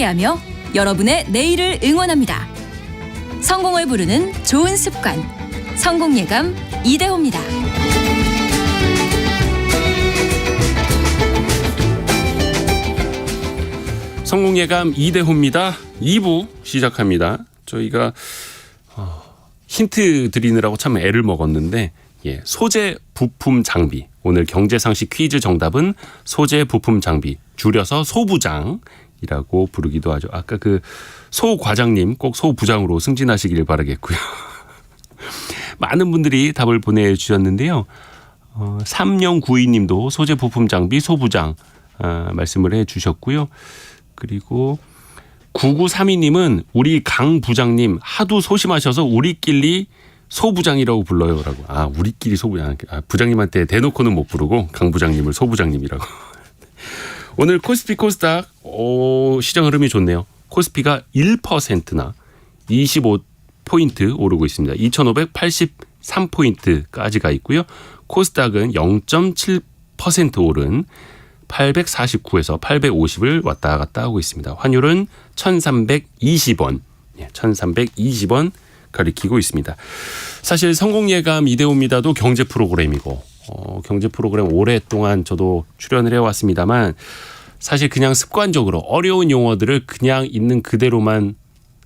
함께하며 여러분의 내일을 응원합니다. 성공을 부르는 좋은 습관, 성공예감 이대호입니다. 성공예감 이대호입니다. 2부 시작합니다. 저희가 힌트 드리느라고 참 애를 먹었는데 소재 부품 장비. 오늘 경제상식 퀴즈 정답은 소재 부품 장비. 줄여서 소부장이라고 부르기도 하죠. 아까 그 소과장님 꼭 소부장으로 승진하시길 바라겠고요. 많은 분들이 답을 보내주셨는데요. 3092님도 소재 부품 장비 소부장 말씀을 해주셨고요. 그리고 9932님은 우리 강 부장님 하도 소심하셔서 우리끼리 소부장이라고 불러요라고. 우리끼리 소부장. 부장님한테 대놓고는 못 부르고 강 부장님을 소부장님이라고. 오늘 코스피 코스닥 시장 흐름이 좋네요. 코스피가 1%나 25포인트 오르고 있습니다. 2583포인트까지 가 있고요. 코스닥은 0.7% 오른 849에서 850을 왔다 갔다 하고 있습니다. 환율은 1320원. 1320원 가리키고 있습니다. 사실 성공예감 이대호입니다도 경제 프로그램이고 경제 프로그램 오랫동안 저도 출연을 해왔습니다만 사실 그냥 습관적으로 어려운 용어들을 그냥 있는 그대로만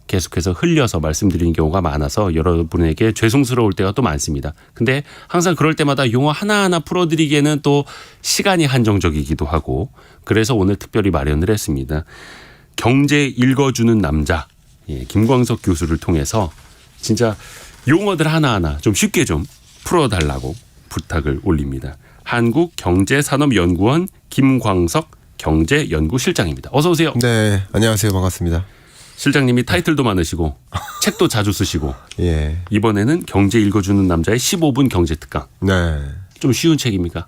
계속해서 흘려서 말씀드리는 경우가 많아서 여러분에게 죄송스러울 때가 또 많습니다. 근데 항상 그럴 때마다 용어 하나하나 풀어드리기에는 또 시간이 한정적이기도 하고 그래서 오늘 특별히 마련을 했습니다. 경제 읽어주는 남자 김광석 교수를 통해서 진짜 용어들 하나하나 좀 쉽게 좀 풀어달라고 부탁을 올립니다. 한국경제산업연구원 김광석 경제연구실장입니다. 어서 오세요. 네, 안녕하세요. 반갑습니다. 실장님이 타이틀도 많으시고 책도 자주 쓰시고 예. 이번에는 경제 읽어주는 남자의 15분 경제특강. 네. 좀 쉬운 책입니까?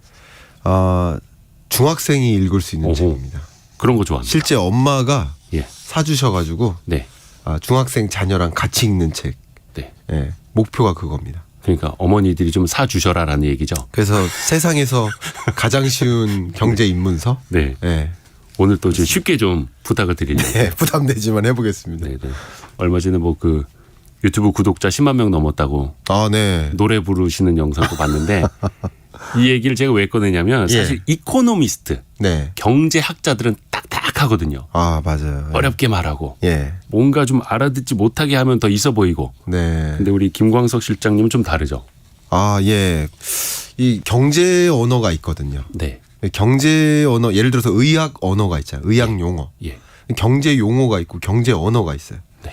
중학생이 읽을 수 있는 오호. 책입니다. 그런 거 좋아합니다. 실제 엄마가 예. 사주셔가지고 네. 중학생 자녀랑 같이 읽는 책. 네. 예. 목표가 그겁니다. 그러니까 어머니들이 좀 사주셔라라는 얘기죠. 그래서 세상에서 가장 쉬운 경제 입문서. 네. 예. 오늘 또 쉽게 좀 부탁을 드리려고. 네, 부담되지만 해보겠습니다. 네, 네. 얼마 전에 그 유튜브 구독자 10만 명 넘었다고 네. 노래 부르시는 영상도 봤는데 이 얘기를 제가 왜 꺼내냐면 사실 이코노미스트, 네. 경제학자들은 딱딱하거든요. 맞아요. 어렵게 말하고 예. 뭔가 좀 알아듣지 못하게 하면 더 있어 보이고. 네. 근데 우리 김광석 실장님은 좀 다르죠. 예. 이 경제 언어가 있거든요. 네. 경제 언어 예를 들어서 의학 언어가 있잖아요. 의학 용어. 예. 경제 용어가 있고 경제 언어가 있어요. 네.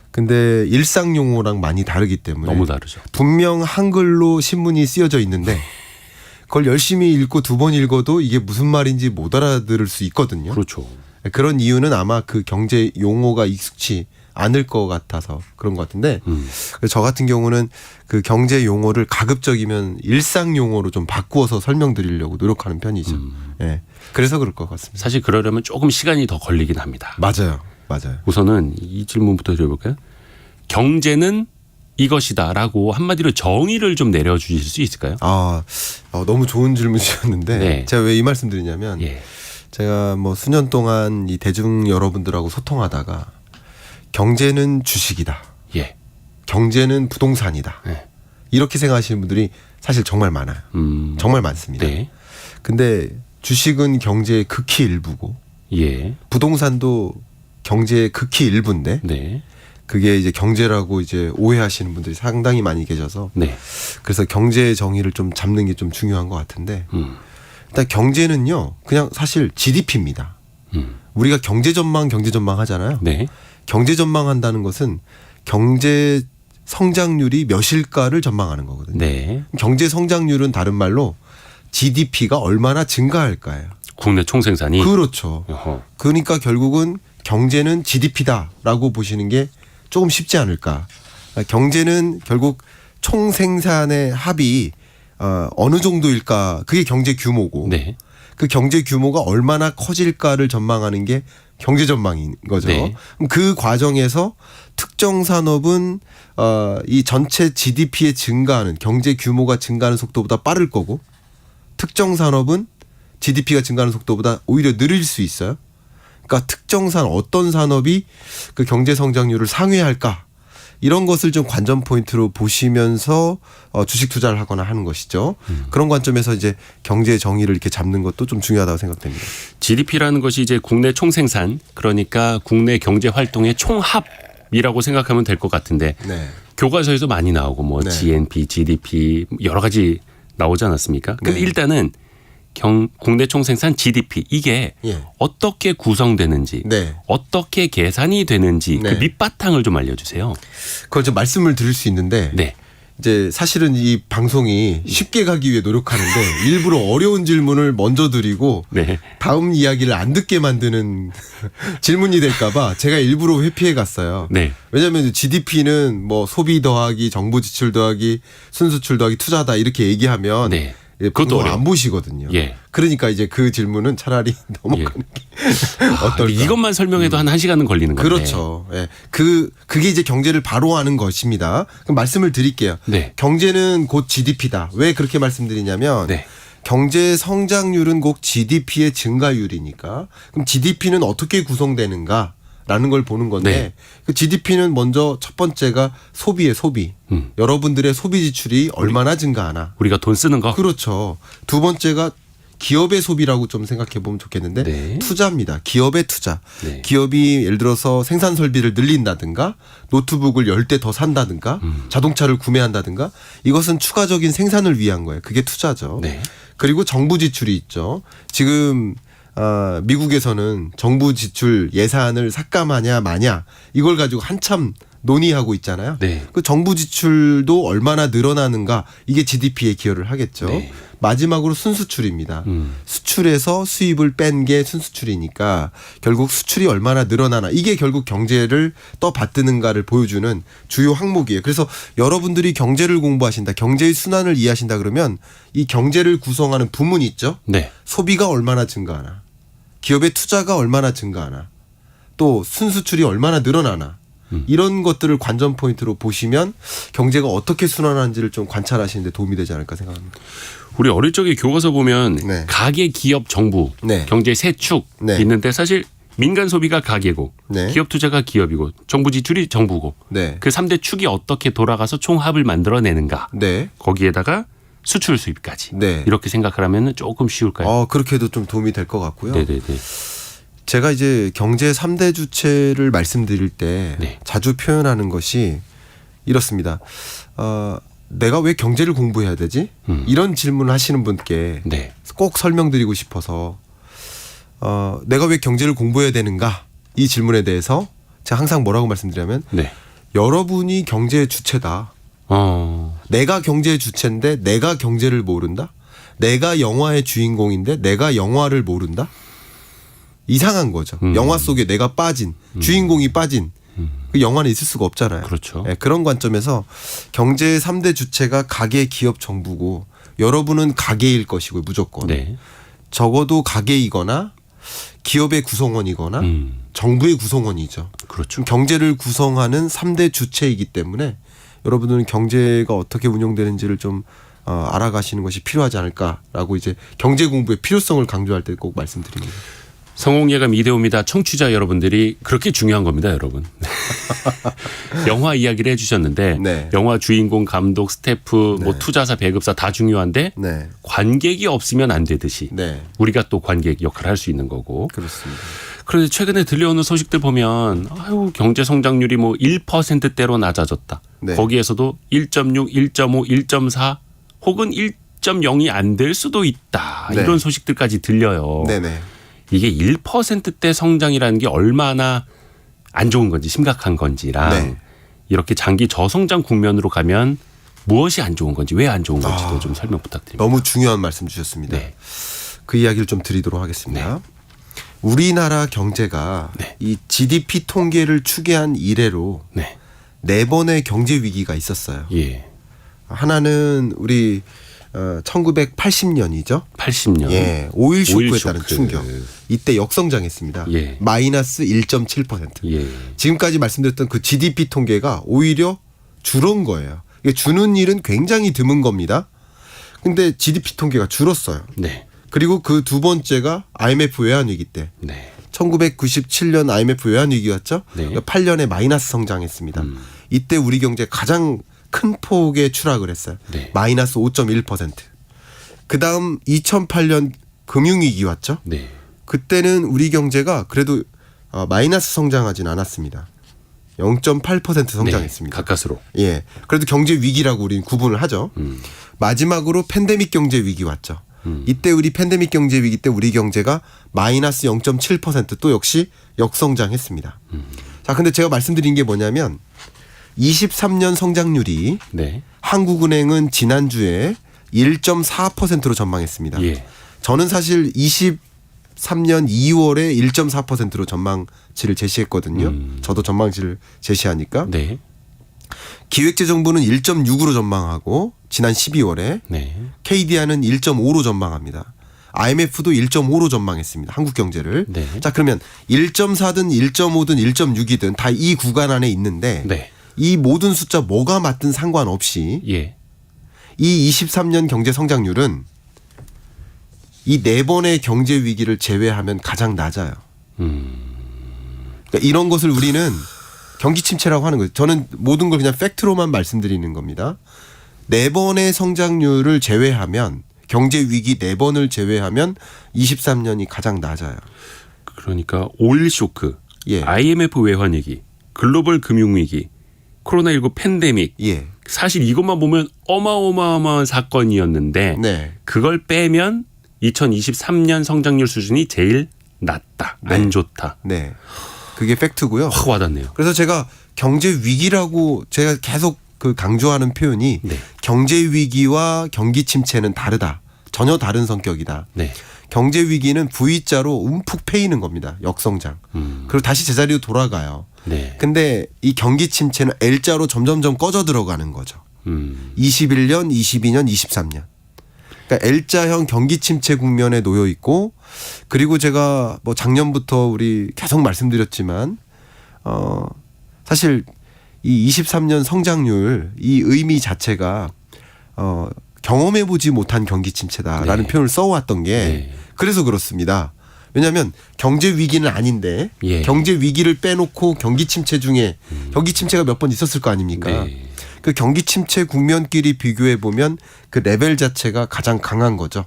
근데 일상 용어랑 많이 다르기 때문에 너무 다르죠. 분명 한글로 신문이 쓰여져 있는데 그걸 열심히 읽고 두 번 읽어도 이게 무슨 말인지 못 알아들을 수 있거든요. 그렇죠. 그런 이유는 아마 그 경제 용어가 익숙치 않을 것 같아서 그런 것 같은데 그래서 저 같은 경우는 그 경제 용어를 가급적이면 일상 용어로 좀 바꾸어서 설명드리려고 노력하는 편이죠. 예. 그래서 그럴 것 같습니다. 사실 그러려면 조금 시간이 더 걸리긴 합니다. 맞아요. 우선은 이 질문부터 드려볼까요? 경제는 이것이다라고 한마디로 정의를 좀 내려주실 수 있을까요? 너무 좋은 질문이셨는데 네. 제가 왜 이 말씀 드리냐면 예. 제가 수년 동안 이 대중 여러분들하고 소통하다가 경제는 주식이다. 예. 경제는 부동산이다. 네. 이렇게 생각하시는 분들이 사실 정말 많아요. 정말 많습니다. 네. 근데 주식은 경제의 극히 일부고 예. 부동산도 경제의 극히 일부인데 네. 그게 이제 경제라고 이제 오해하시는 분들이 상당히 많이 계셔서 네. 그래서 경제의 정의를 좀 잡는 게 좀 중요한 것 같은데 일단 경제는요 그냥 사실 GDP입니다. 우리가 경제 전망 하잖아요. 네. 경제 전망한다는 것은 경제 성장률이 몇일까를 전망하는 거거든요. 네. 경제 성장률은 다른 말로 GDP가 얼마나 증가할까예요. 국내 총생산이. 그렇죠. 어허. 그러니까 결국은 경제는 GDP다라고 보시는 게 조금 쉽지 않을까. 경제는 결국 총생산의 합이 어느 정도일까 그게 경제 규모고 네. 그 경제 규모가 얼마나 커질까를 전망하는 게 경제 전망인 거죠. 네. 그 과정에서 특정 산업은 이 전체 GDP의 증가하는 경제 규모가 증가하는 속도보다 빠를 거고 특정 산업은 GDP가 증가하는 속도보다 오히려 느릴 수 있어요. 그러니까 특정산 어떤 산업이 그 경제 성장률을 상회할까? 이런 것을 좀 관전 포인트로 보시면서 주식 투자를 하거나 하는 것이죠. 그런 관점에서 이제 경제 정의를 이렇게 잡는 것도 좀 중요하다고 생각됩니다. GDP라는 것이 이제 국내 총생산, 그러니까 국내 경제 활동의 총합이라고 생각하면 될 것 같은데 네. 교과서에서 많이 나오고 뭐 네. GNP, GDP 여러 가지 나오지 않았습니까? 근데 네. 일단은 국내 총생산 GDP 이게 예. 어떻게 구성되는지, 네. 어떻게 계산이 되는지 네. 그 밑바탕을 좀 알려주세요. 그걸 좀 말씀을 드릴 수 있는데 네. 이제 사실은 이 방송이 쉽게 가기 위해 노력하는데 일부러 어려운 질문을 먼저 드리고 네. 다음 이야기를 안 듣게 만드는 질문이 될까봐 제가 일부러 회피해 갔어요. 네. 왜냐하면 GDP는 뭐 소비 더하기 정부 지출 더하기 순수출 더하기 투자다 이렇게 얘기하면 네. 그것도 어려워요. 안 보시거든요. 예. 그러니까 이제 그 질문은 차라리 넘어가는 게 어떨까. 이것만 설명해도 한 1시간은 걸리는 건데. 그렇죠. 예. 그게 이제 경제를 바로 하는 것입니다. 그럼 말씀을 드릴게요. 네. 경제는 곧 GDP다. 왜 그렇게 말씀드리냐면 네. 경제 성장률은 곧 GDP의 증가율이니까 그럼 GDP는 어떻게 구성되는가? 라는 걸 보는 건데 네. 그 GDP는 먼저 첫 번째가 소비의 소비. 여러분들의 소비 지출이 얼마나 증가하나. 우리가 돈 쓰는 거. 그렇죠. 두 번째가 기업의 소비라고 좀 생각해 보면 좋겠는데 네. 투자입니다. 기업의 투자. 네. 기업이 예를 들어서 생산 설비를 늘린다든가 노트북을 10대 더 산다든가 자동차를 구매한다든가 이것은 추가적인 생산을 위한 거예요. 그게 투자죠. 네. 그리고 정부 지출이 있죠. 지금 미국에서는 정부 지출 예산을 삭감하냐 마냐 이걸 가지고 한참 논의하고 있잖아요. 네. 그 정부 지출도 얼마나 늘어나는가 이게 GDP에 기여를 하겠죠. 네. 마지막으로 순수출입니다. 수출에서 수입을 뺀 게 순수출이니까 결국 수출이 얼마나 늘어나나 이게 결국 경제를 떠받드는가를 보여주는 주요 항목이에요. 그래서 여러분들이 경제를 공부하신다, 경제의 순환을 이해하신다 그러면 이 경제를 구성하는 부문이 있죠. 네. 소비가 얼마나 증가하나, 기업의 투자가 얼마나 증가하나, 또 순수출이 얼마나 늘어나나 이런 것들을 관전 포인트로 보시면 경제가 어떻게 순환하는지를 좀 관찰하시는 데 도움이 되지 않을까 생각합니다. 우리 어릴 적에 교과서 보면 네. 가계, 기업, 정부, 네. 경제 세 축 네. 있는데 사실 민간 소비가 가계고 네. 기업 투자가 기업이고 정부 지출이 정부고 네. 그 3대 축이 어떻게 돌아가서 총합을 만들어내는가. 네. 거기에다가 수출 수입까지. 네. 이렇게 생각을 하면 조금 쉬울까요? 그렇게 해도 좀 도움이 될 것 같고요. 네네네. 제가 이제 경제 3대 주체를 말씀드릴 때 네. 자주 표현하는 것이 이렇습니다. 내가 왜 경제를 공부해야 되지? 이런 질문을 하시는 분께 네. 꼭 설명드리고 싶어서 내가 왜 경제를 공부해야 되는가? 이 질문에 대해서 제가 항상 뭐라고 말씀드리냐면 네. 여러분이 경제의 주체다. 내가 경제의 주체인데 내가 경제를 모른다? 내가 영화의 주인공인데 내가 영화를 모른다? 이상한 거죠. 영화 속에 내가 빠진 주인공이 빠진 그 영화는 있을 수가 없잖아요. 그렇죠. 네, 그런 관점에서 경제의 3대 주체가 가계, 기업, 정부고 여러분은 가계일 것이고 무조건 네. 적어도 가계이거나 기업의 구성원이거나 정부의 구성원이죠. 그렇죠. 경제를 구성하는 3대 주체이기 때문에 여러분들은 경제가 어떻게 운영되는지를 좀 알아가시는 것이 필요하지 않을까라고 이제 경제 공부의 필요성을 강조할 때 꼭 말씀드립니다. 성공예감 이대호입니다. 청취자 여러분들이 그렇게 중요한 겁니다, 여러분. 영화 이야기를 해주셨는데 네. 영화 주인공, 감독, 스태프, 뭐 투자사, 배급사 다 중요한데 네, 관객이 없으면 안 되듯이 네, 우리가 또 관객 역할을 할 수 있는 거고. 그렇습니다. 그런데 최근에 들려오는 소식들 보면 경제 성장률이 뭐 1%대로 낮아졌다. 네. 거기에서도 1.6, 1.5, 1.4 혹은 1.0이 안 될 수도 있다. 네. 이런 소식들까지 들려요. 네네. 이게 1%대 성장이라는 게 얼마나 안 좋은 건지 심각한 건지랑 네. 이렇게 장기 저성장 국면으로 가면 무엇이 안 좋은 건지 왜 안 좋은 건지도 좀 설명 부탁드립니다. 너무 중요한 말씀 주셨습니다. 네. 그 이야기를 좀 드리도록 하겠습니다. 우리나라 경제가 네. 이 GDP 통계를 추계한 이래로 네. 4번의 경제 위기가 있었어요. 예. 하나는 우리 1980년이죠. 80년. 예, 5.1 쇼크에 오일 따른 쇼크. 충격. 이때 역성장했습니다. 예. 마이너스 1.7%. 예. 지금까지 말씀드렸던 그 GDP 통계가 오히려 줄은 거예요. 이게 주는 일은 굉장히 드문 겁니다. 근데 GDP 통계가 줄었어요. 네. 그리고 그 두 번째가 IMF 외환위기 때 네. 1997년 IMF 외환위기 왔죠. 네. 8년에 마이너스 성장했습니다. 이때 우리 경제 가장 큰 폭의 추락을 했어요. 네. 마이너스 5.1%. 그다음 2008년 금융위기 왔죠. 네. 그때는 우리 경제가 그래도 마이너스 성장하진 않았습니다. 0.8% 성장했습니다. 네, 가까스로. 예. 그래도 경제 위기라고 우리는 구분을 하죠. 마지막으로 팬데믹 경제 위기 왔죠. 이때 우리 팬데믹 경제 위기 때 우리 경제가 마이너스 0.7%또 역시 역성장했습니다. 자, 근데 제가 말씀드린 게 뭐냐면 23년 성장률이 네. 한국은행은 지난주에 1.4%로 전망했습니다. 예. 저는 사실 23년 2월에 1.4%로 전망치를 제시했거든요. 저도 전망치를 제시하니까. 네. 기획재정부는 1.6으로 전망하고 지난 12월에 네. KDI는 1.5로 전망합니다. IMF도 1.5로 전망했습니다. 한국 경제를. 네. 자, 그러면 1.4든 1.5든 1.6이든 다 이 구간 안에 있는데 네. 이 모든 숫자 뭐가 맞든 상관없이 예. 이 23년 경제 성장률은 이 네 번의 경제 위기를 제외하면 가장 낮아요. 그러니까 이런 것을 우리는 경기 침체라고 하는 거예요. 저는 모든 걸 그냥 팩트로만 말씀드리는 겁니다. 네 번의 성장률을 제외하면 경제 위기 네 번을 제외하면 23년이 가장 낮아요. 그러니까 오일 쇼크, 예. IMF 외환위기, 글로벌 금융위기, 코로나19 팬데믹. 예. 사실 이것만 보면 어마어마한 사건이었는데 네. 그걸 빼면 2023년 성장률 수준이 제일 낮다. 네. 안 좋다. 네. 그게 팩트고요. 확 와닿네요. 그래서 제가 경제 위기라고 제가 계속 그 강조하는 표현이 네. 경제 위기와 경기 침체는 다르다. 전혀 다른 성격이다. 네. 경제 위기는 V자로 움푹 패이는 겁니다. 역성장. 그리고 다시 제자리로 돌아가요. 네. 근데 이 경기 침체는 L자로 점점점 꺼져 들어가는 거죠. 21년, 22년, 23년. 그러니까 L자형 경기 침체 국면에 놓여 있고 그리고 제가 뭐 작년부터 우리 계속 말씀드렸지만 사실 이 23년 성장률 이 의미 자체가 경험해 보지 못한 경기 침체다라는 네. 표현을 써왔던 게 네. 그래서 그렇습니다. 왜냐하면 경제 위기는 아닌데 예. 경제 위기를 빼놓고 경기 침체 중에 경기 침체가 몇 번 있었을 거 아닙니까? 네. 그 경기 침체 국면끼리 비교해 보면 그 레벨 자체가 가장 강한 거죠.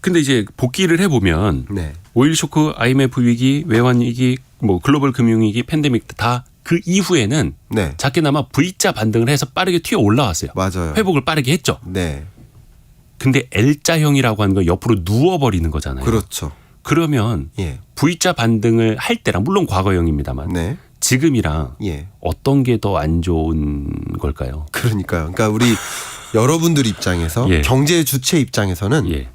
근데 이제 복기를 해보면 네. 오일 쇼크, IMF 위기, 외환 위기, 뭐 글로벌 금융 위기, 팬데믹 다 그 이후에는 네. 작게나마 V자 반등을 해서 빠르게 튀어 올라왔어요. 맞아요. 회복을 빠르게 했죠. 네. 근데 L자형이라고 하는 건 옆으로 누워버리는 거잖아요. 그렇죠. 그러면 예. V자 반등을 할 때랑 물론 과거형입니다만 네. 지금이랑 예. 어떤 게 더 안 좋은 걸까요? 그러니까요. 그러니까 우리 여러분들 입장에서 예. 경제 주체 입장에서는 예.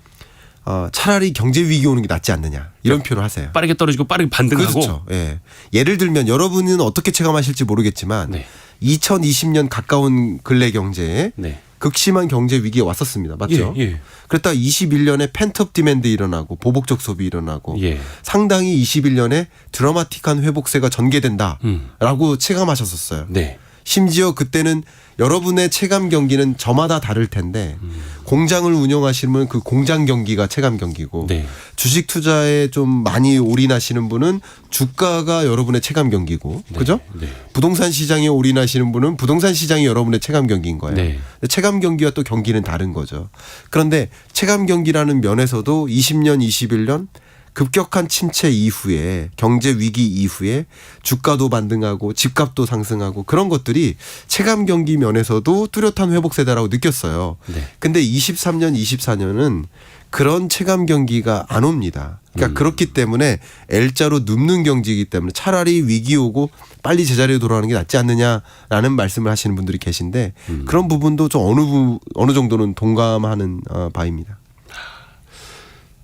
차라리 경제 위기 오는 게 낫지 않느냐 이런 표현을 하세요. 빠르게 떨어지고 빠르게 반등하고. 그렇죠. 예. 예를 들면 여러분은 어떻게 체감하실지 모르겠지만 네. 2020년 가까운 근래 경제에 네. 극심한 경제 위기가 왔었습니다. 맞죠? 예. 예. 그랬다 21년에 펜트업 디맨드 일어나고 보복적 소비 일어나고 예. 상당히 21년에 드라마틱한 회복세가 전개된다라고 체감하셨었어요. 네. 심지어 그때는 여러분의 체감 경기는 저마다 다를 텐데 공장을 운영하시는 분은 그 공장 경기가 체감 경기고 네. 주식 투자에 좀 많이 올인하시는 분은 주가가 여러분의 체감 경기고 그죠? 네. 부동산 시장에 올인하시는 분은 부동산 시장이 여러분의 체감 경기인 거예요. 네. 근데 체감 경기와 또 경기는 다른 거죠. 그런데 체감 경기라는 면에서도 20년, 21년 급격한 침체 이후에 경제 위기 이후에 주가도 반등하고 집값도 상승하고 그런 것들이 체감 경기 면에서도 뚜렷한 회복세다라고 느꼈어요. 네. 근데 23년, 24년은 그런 체감 경기가 안 옵니다. 그러니까 그렇기 때문에 L자로 눕는 경기이기 때문에 차라리 위기 오고 빨리 제자리로 돌아가는 게 낫지 않느냐라는 말씀을 하시는 분들이 계신데 그런 부분도 좀 어느 정도는 동감하는 바입니다.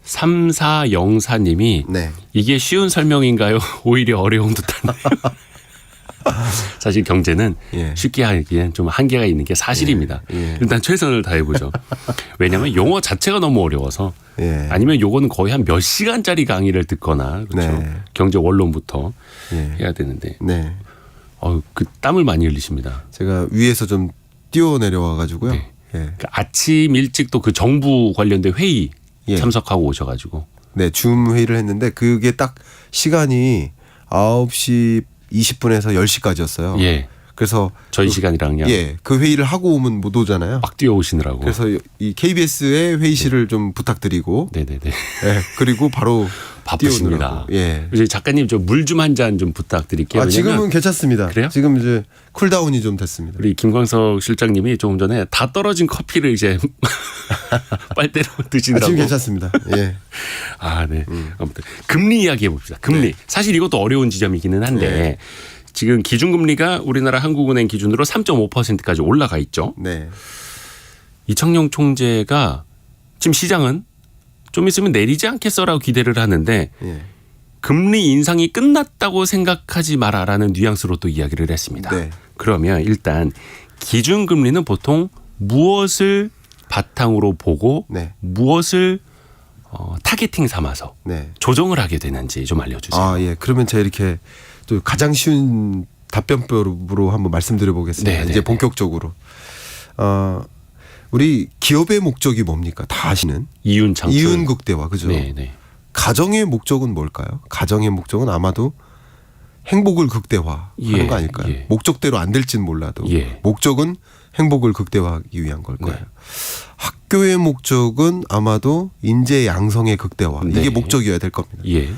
3404님이 네. 이게 쉬운 설명인가요? 오히려 어려운 듯한데. 사실 경제는 예. 쉽게 하기엔 좀 한계가 있는 게 사실입니다. 예. 일단 최선을 다해보죠. 왜냐하면 용어 자체가 너무 어려워서 예. 아니면 요거는 거의 한 몇 시간짜리 강의를 듣거나 그렇죠. 네. 경제 원론부터 예. 해야 되는데 네. 그 땀을 많이 흘리십니다. 제가 위에서 좀 뛰어 내려와 가지고요. 네. 예. 그러니까 아침 일찍 또 그 정부 관련된 회의 예. 참석하고 오셔가지고 네, 줌 회의를 했는데 그게 딱 시간이 9시 20분에서 10시까지였어요. 예. 그래서 저희 시간이랑요. 예, 그 회의를 하고 오면 못 오잖아요. 막 뛰어오시느라고. 그래서 이 KBS의 회의실을 좀 부탁드리고, 네네네. 예, 그리고 바로 바쁘십니다. 뛰어오느라고. 예. 이제 작가님 저 물 좀 한 잔 좀 부탁드릴게요. 아, 지금은 왜냐면 괜찮습니다. 그래요? 지금 이제 쿨다운이 좀 됐습니다. 우리 김광석 실장님이 조금 전에 다 떨어진 커피를 이제 빨대로 아, 드시느라고. 지금 괜찮습니다. 예. 아, 네. 아무튼 금리 이야기해 봅시다. 금리. 네. 사실 이것도 어려운 지점이기는 한데 네. 지금 기준금리가 우리나라 한국은행 기준으로 3.5%까지 올라가 있죠. 네. 이청용 총재가 지금 시장은 좀 있으면 내리지 않겠어라고 기대를 하는데 예. 금리 인상이 끝났다고 생각하지 마라라는 뉘앙스로 또 이야기를 했습니다. 네. 그러면 일단 기준금리는 보통 무엇을 바탕으로 보고 네. 무엇을 타겟팅 삼아서 네. 조정을 하게 되는지 좀 알려주세요. 아, 예. 그러면 제가 이렇게 또 가장 쉬운 답변법으로 한번 말씀드려 보겠습니다. 네, 네, 이제 네. 본격적으로. 우리 기업의 목적이 뭡니까? 다 아시는 이윤 창출. 이윤 극대화, 그죠? 네, 네. 가정의 목적은 뭘까요? 가정의 목적은 아마도 행복을 극대화하는 예, 거 아닐까요? 예. 목적대로 안 될진 몰라도 예. 목적은 행복을 극대화하기 위한 걸 거예요. 네. 학교의 목적은 아마도 인재 양성의 극대화. 네. 이게 목적이어야 될 겁니다. 예.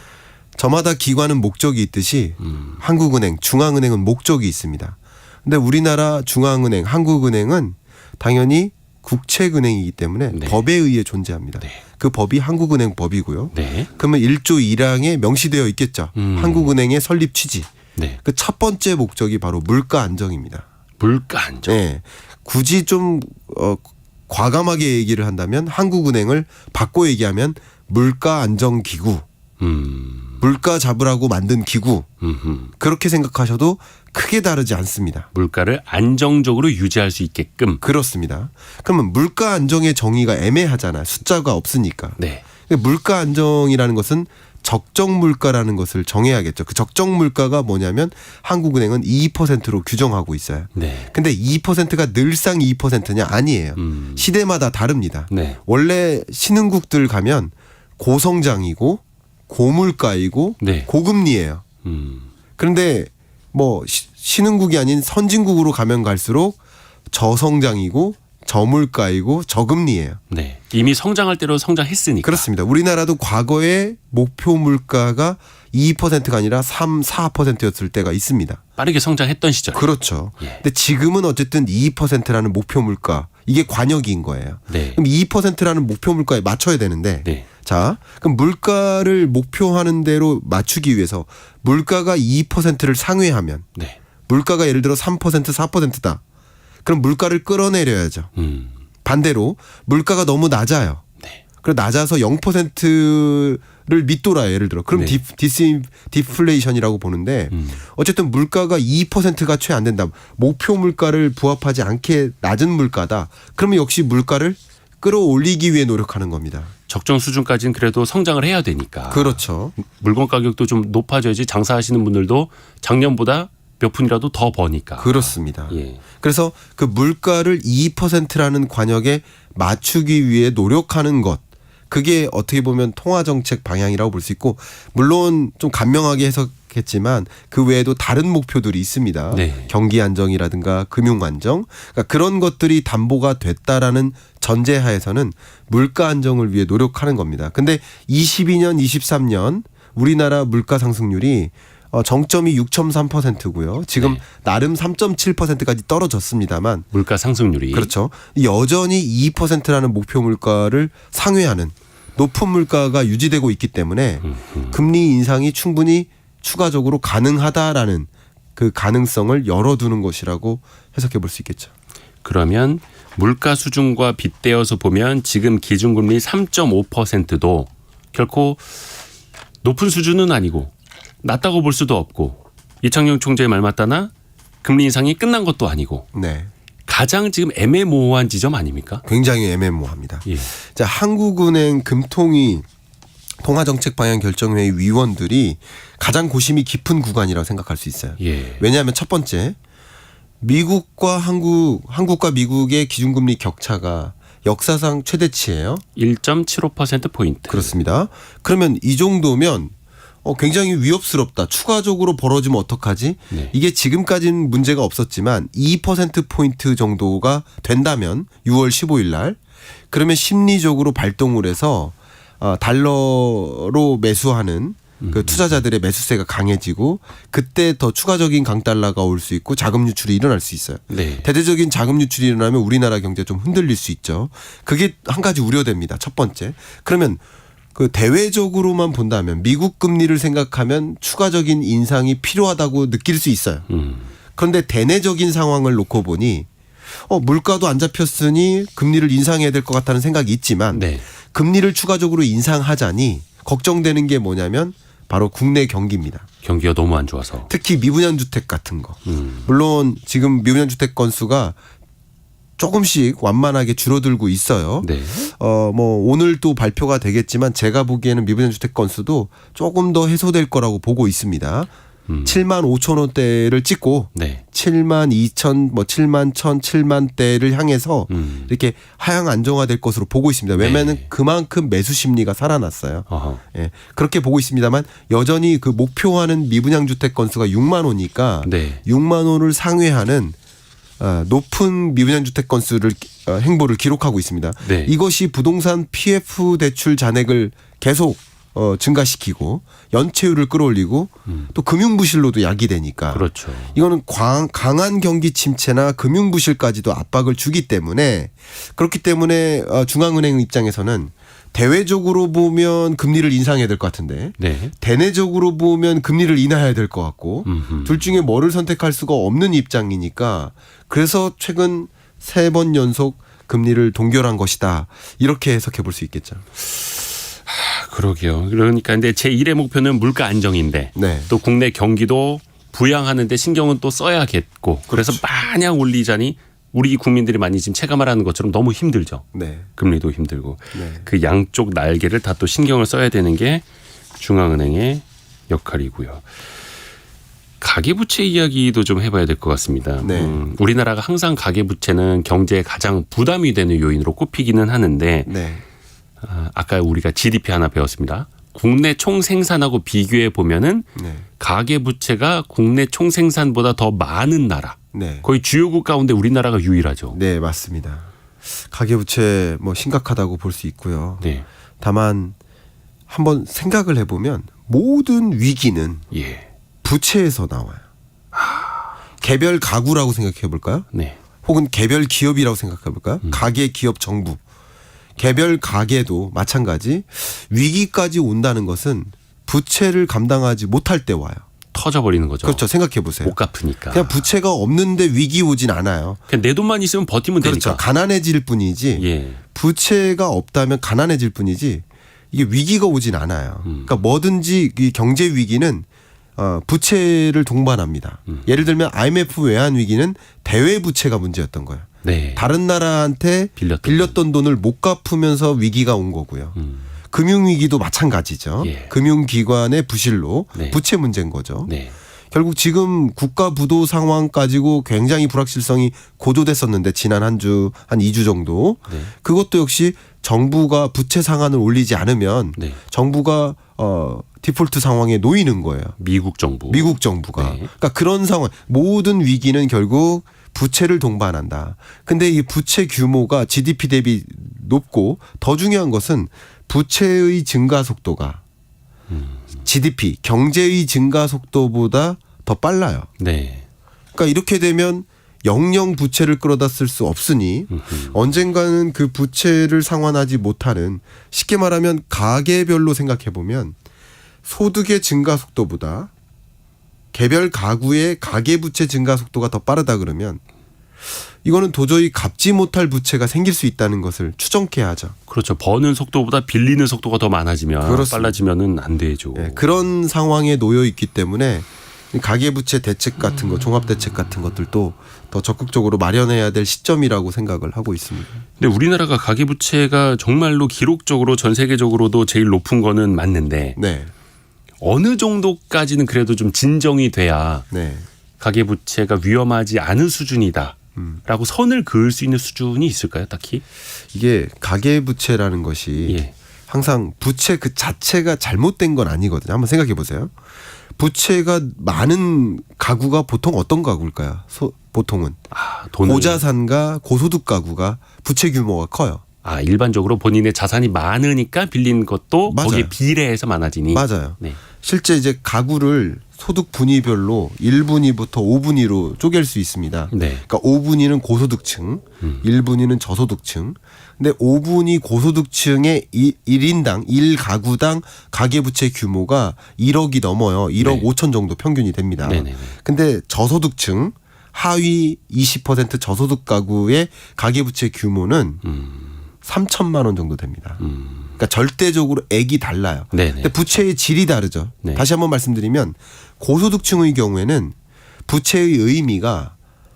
저마다 기관은 목적이 있듯이 한국은행, 중앙은행은 목적이 있습니다. 근데 우리나라 중앙은행, 한국은행은 당연히 국책은행이기 때문에 네. 법에 의해 존재합니다. 네. 그 법이 한국은행 법이고요. 네. 그러면 1조 1항에 명시되어 있겠죠. 한국은행의 설립 취지. 네. 그 첫 번째 목적이 바로 물가 안정입니다. 물가 안정. 네. 굳이 좀 과감하게 얘기를 한다면 한국은행을 바꿔 얘기하면 물가 안정 기구, 물가 잡으라고 만든 기구, 그렇게 생각하셔도 크게 다르지 않습니다. 물가를 안정적으로 유지할 수 있게끔. 그렇습니다. 그러면 물가 안정의 정의가 애매하잖아요. 숫자가 없으니까. 네. 물가 안정이라는 것은 적정 물가라는 것을 정해야겠죠. 그 적정 물가가 뭐냐면 한국은행은 2%로 규정하고 있어요. 네. 근데 2%가 늘상 2%냐? 아니에요. 시대마다 다릅니다. 네. 원래 신흥국들 가면 고성장이고 고물가이고 네. 고금리예요. 그런데 뭐 신흥국이 아닌 선진국으로 가면 갈수록 저성장이고 저물가이고 저금리예요. 네. 이미 성장할 대로 성장했으니까. 그렇습니다. 우리나라도 과거에 목표 물가가 2%가 아니라 3, 4%였을 때가 있습니다. 빠르게 성장했던 시절. 그렇죠. 예. 근데 지금은 어쨌든 2%라는 목표 물가, 이게 관역인 거예요. 네. 그럼 2%라는 목표 물가에 맞춰야 되는데 네. 자, 그럼 물가를 목표하는 대로 맞추기 위해서 물가가 2%를 상회하면 네. 물가가 예를 들어 3%, 4%다. 그럼 물가를 끌어내려야죠. 반대로 물가가 너무 낮아요. 네. 그리고 낮아서 0%를 밑돌아요. 예를 들어. 그럼 네. 디플레이션이라고 보는데 어쨌든 물가가 2%가 채 안 된다. 목표 물가를 부합하지 않게 낮은 물가다. 그러면 역시 물가를 끌어올리기 위해 노력하는 겁니다. 적정 수준까지는 그래도 성장을 해야 되니까. 그렇죠. 물건 가격도 좀 높아져야지 장사하시는 분들도 작년보다 몇 푼이라도 더 버니까. 그렇습니다. 예. 그래서 그 물가를 2%라는 관역에 맞추기 위해 노력하는 것. 그게 어떻게 보면 통화정책 방향이라고 볼 수 있고 물론 좀 간명하게 해석했지만 그 외에도 다른 목표들이 있습니다. 네. 경기 안정이라든가 금융 안정. 그러니까 그런 것들이 담보가 됐다라는 전제하에서는 물가 안정을 위해 노력하는 겁니다. 근데 22년, 23년 우리나라 물가 상승률이 정점이 6.3%고요. 지금 네. 나름 3.7%까지 떨어졌습니다만 물가 상승률이. 그렇죠. 여전히 2%라는 목표 물가를 상회하는 높은 물가가 유지되고 있기 때문에 금리 인상이 충분히 추가적으로 가능하다라는 그 가능성을 열어두는 것이라고 해석해 볼 수 있겠죠. 그러면 물가 수준과 빗대어서 보면 지금 기준금리 3.5%도 결코 높은 수준은 아니고 낮다고 볼 수도 없고 이청용 총재의 말 맞다나 금리 인상이 끝난 것도 아니고 네. 가장 지금 애매모호한 지점 아닙니까? 굉장히 애매모호합니다. 예. 자, 한국은행 금통위 통화정책 방향 결정회의 위원들이 가장 고심이 깊은 구간이라고 생각할 수 있어요. 예. 왜냐하면 첫 번째 미국과 한국과 미국의 기준금리 격차가 역사상 최대치예요. 1.75% 포인트. 그렇습니다. 그러면 이 정도면 굉장히 위협스럽다. 추가적으로 벌어지면 어떡하지? 네. 이게 지금까지는 문제가 없었지만 2%포인트 정도가 된다면 6월 15일 날 그러면 심리적으로 발동을 해서 달러로 매수하는 그 투자자들의 매수세가 강해지고 그때 더 추가적인 강달러가 올 수 있고 자금 유출이 일어날 수 있어요. 네. 대대적인 자금 유출이 일어나면 우리나라 경제 좀 흔들릴 수 있죠. 그게 한 가지 우려됩니다. 첫 번째. 그러면 그 대외적으로만 본다면 미국 금리를 생각하면 추가적인 인상이 필요하다고 느낄 수 있어요. 그런데 대내적인 상황을 놓고 보니 물가도 안 잡혔으니 금리를 인상해야 될 것 같다는 생각이 있지만 네. 금리를 추가적으로 인상하자니 걱정되는 게 뭐냐면 바로 국내 경기입니다. 경기가 너무 안 좋아서. 특히 미분양 주택 같은 거. 물론 지금 미분양 주택 건수가 조금씩 완만하게 줄어들고 있어요. 네. 오늘 또 발표가 되겠지만 제가 보기에는 미분양 주택 건수도 조금 더 해소될 거라고 보고 있습니다. 7만 5천 원대를 찍고 네. 7만 2천, 7만 1천, 7만 대를 향해서 이렇게 하향 안정화될 것으로 보고 있습니다. 왜냐하면 네. 그만큼 매수 심리가 살아났어요. 어허. 예, 그렇게 보고 있습니다만 여전히 그 목표하는 미분양 주택 건수가 6만 호니까 네. 6만 호를 상회하는 높은 미분양 주택 건수를 행보를 기록하고 있습니다. 네. 이것이 부동산 PF 대출 잔액을 계속 증가시키고 연체율을 끌어올리고 또 금융부실로도 야기되니까 그렇죠. 이거는 강한 경기 침체나 금융부실까지도 압박을 주기 때문에 그렇기 때문에 중앙은행 입장에서는 대외적으로 보면 금리를 인상해야 될 것 같은데 네. 대내적으로 보면 금리를 인하해야 될 것 같고 음흠. 둘 중에 뭐를 선택할 수가 없는 입장이니까 그래서 최근 3번 연속 금리를 동결한 것이다. 이렇게 해석해 볼 수 있겠죠. 그러게요. 그러니까 근데 제1의 목표는 물가 안정인데 네. 또 국내 경기도 부양하는데 신경은 또 써야겠고 그래서 마냥 올리자니 우리 국민들이 많이 지금 체감하라는 것처럼 너무 힘들죠. 네. 금리도 힘들고 네. 그 양쪽 날개를 다 또 신경을 써야 되는 게 중앙은행의 역할이고요. 가계부채 이야기도 좀 해봐야 될 것 같습니다. 네. 우리나라가 항상 가계부채는 경제에 가장 부담이 되는 요인으로 꼽히기는 하는데 네. 아까 우리가 GDP 하나 배웠습니다. 국내 총생산하고 비교해 보면은 네. 가계부채가 국내 총생산보다 더 많은 나라. 네. 거의 주요국 가운데 우리나라가 유일하죠. 네, 맞습니다. 가계부채 심각하다고 볼 수 있고요. 네. 다만 한번 생각을 해보면 모든 위기는 예. 부채에서 나와요. 개별 가구라고 생각해 볼까요? 네. 혹은 개별 기업이라고 생각해 볼까요? 가계, 기업, 정부. 개별 가계도 마찬가지 위기까지 온다는 것은 부채를 감당하지 못할 때 와요. 터져버리는 거죠. 그렇죠. 생각해 보세요. 못 갚으니까. 그냥 부채가 없는데 위기 오진 않아요. 그냥 내 돈만 있으면 버티면 그렇죠. 되니까. 가난해질 뿐이지 예. 부채가 없다면 가난해질 뿐이지 이게 위기가 오진 않아요. 그러니까 뭐든지 이 경제 위기는 부채를 동반합니다. 예를 들면 IMF 외환 위기는 대외 부채가 문제였던 거예요. 네. 다른 나라한테 빌렸던 돈을 못 갚으면서 위기가 온 거고요. 금융위기도 마찬가지죠. 예. 금융기관의 부실로 네. 부채 문제인 거죠. 네. 결국 지금 국가 부도 상황 가지고 굉장히 불확실성이 고조됐었는데 지난 한 2주 정도. 네. 그것도 역시 정부가 부채 상한을 올리지 않으면 네. 정부가 디폴트 상황에 놓이는 거예요. 미국 정부. 미국 정부가. 네. 그러니까 그런 상황 모든 위기는 결국 부채를 동반한다. 근데 이 부채 규모가 GDP 대비 높고 더 중요한 것은 부채의 증가 속도가 GDP 경제의 증가 속도보다 더 빨라요. 네. 그러니까 이렇게 되면 영영 부채를 끌어다 쓸 수 없으니 언젠가는 그 부채를 상환하지 못하는 쉽게 말하면 가계별로 생각해 보면 소득의 증가 속도보다 개별 가구의 가계부채 증가 속도가 더 빠르다 그러면 이거는 도저히 갚지 못할 부채가 생길 수 있다는 것을 추정케 하죠. 그렇죠. 버는 속도보다 빌리는 속도가 더 많아지면 그렇습니다. 빨라지면은 안 되죠. 네, 그런 상황에 놓여 있기 때문에 가계부채 대책 같은 거 종합대책 같은 것들도 더 적극적으로 마련해야 될 시점이라고 생각을 하고 있습니다. 근데 우리나라가 가계부채가 정말로 기록적으로 전 세계적으로도 제일 높은 거는 맞는데 네. 어느 정도까지는 그래도 좀 진정이 돼야 네. 가계부채가 위험하지 않은 수준이다. 라고 선을 그을 수 있는 수준이 있을까요, 딱히? 이게 가계부채라는 것이 예. 항상 부채 그 자체가 잘못된 건 아니거든요. 한번 생각해 보세요. 부채가 많은 가구가 보통 어떤 가구일까요? 보통은 돈을. 고자산가 고소득 가구가 부채 규모가 커요. 일반적으로 본인의 자산이 많으니까 빌린 것도 맞아요. 거기에 비례해서 많아지니. 맞아요. 네. 실제 이제 가구를 소득 분위별로 1분위부터 5분위로 쪼갤 수 있습니다. 네. 그러니까 5분위는 고소득층, 1분위는 저소득층. 근데 5분위 고소득층의 1인당 1가구당 가계부채 규모가 1억이 넘어요. 1억 네. 5천 정도 평균이 됩니다. 네네네. 근데 저소득층 하위 20% 저소득 가구의 가계부채 규모는 3천만 원 정도 됩니다. 그러니까 절대적으로 액이 달라요. 네네. 근데 부채의 질이 다르죠. 네. 다시 한번 말씀드리면 고소득층의 경우에는 부채의 의미가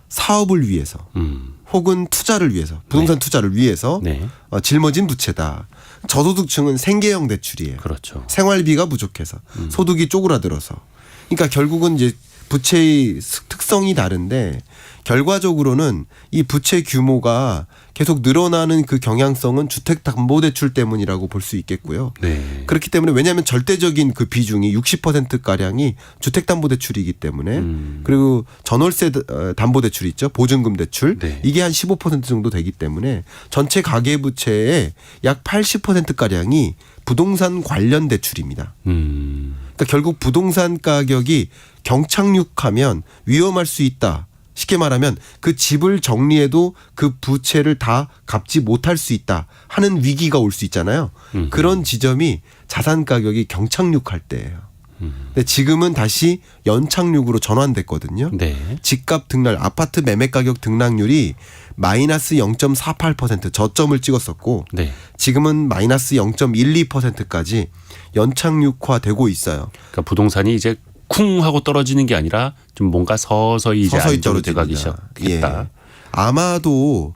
사업을 위해서 혹은 투자를 위해서 부동산 투자를 위해서 네. 짊어진 부채다. 저소득층은 생계형 대출이에요. 그렇죠. 생활비가 부족해서 소득이 쪼그라들어서. 그러니까 결국은 이제 부채의 특성이 다른데 결과적으로는 이 부채 규모가 계속 늘어나는 그 경향성은 주택담보대출 때문이라고 볼 수 있겠고요. 네. 그렇기 때문에 왜냐하면 절대적인 그 비중이 60%가량이 주택담보대출이기 때문에 그리고 전월세 담보대출 있죠. 보증금 대출. 네. 이게 한 15% 정도 되기 때문에 전체 가계부채의 약 80%가량이 부동산 관련 대출입니다. 그러니까 결국 부동산 가격이 경착륙하면 위험할 수 있다. 쉽게 말하면 그 집을 정리해도 그 부채를 다 갚지 못할 수 있다 하는 위기가 올 수 있잖아요. 그런 지점이 자산 가격이 경착륙할 때예요. 근데 지금은 다시 연착륙으로 전환됐거든요. 네. 집값 등락, 아파트 매매 가격 등락률이 마이너스 0.48% 저점을 찍었었고 네. 지금은 마이너스 0.12%까지 연착륙화되고 있어요. 그러니까 부동산이 이제 쿵 하고 떨어지는 게 아니라 좀 뭔가 서서히 이제 안정이 돼가기 시작했다. 예. 아마도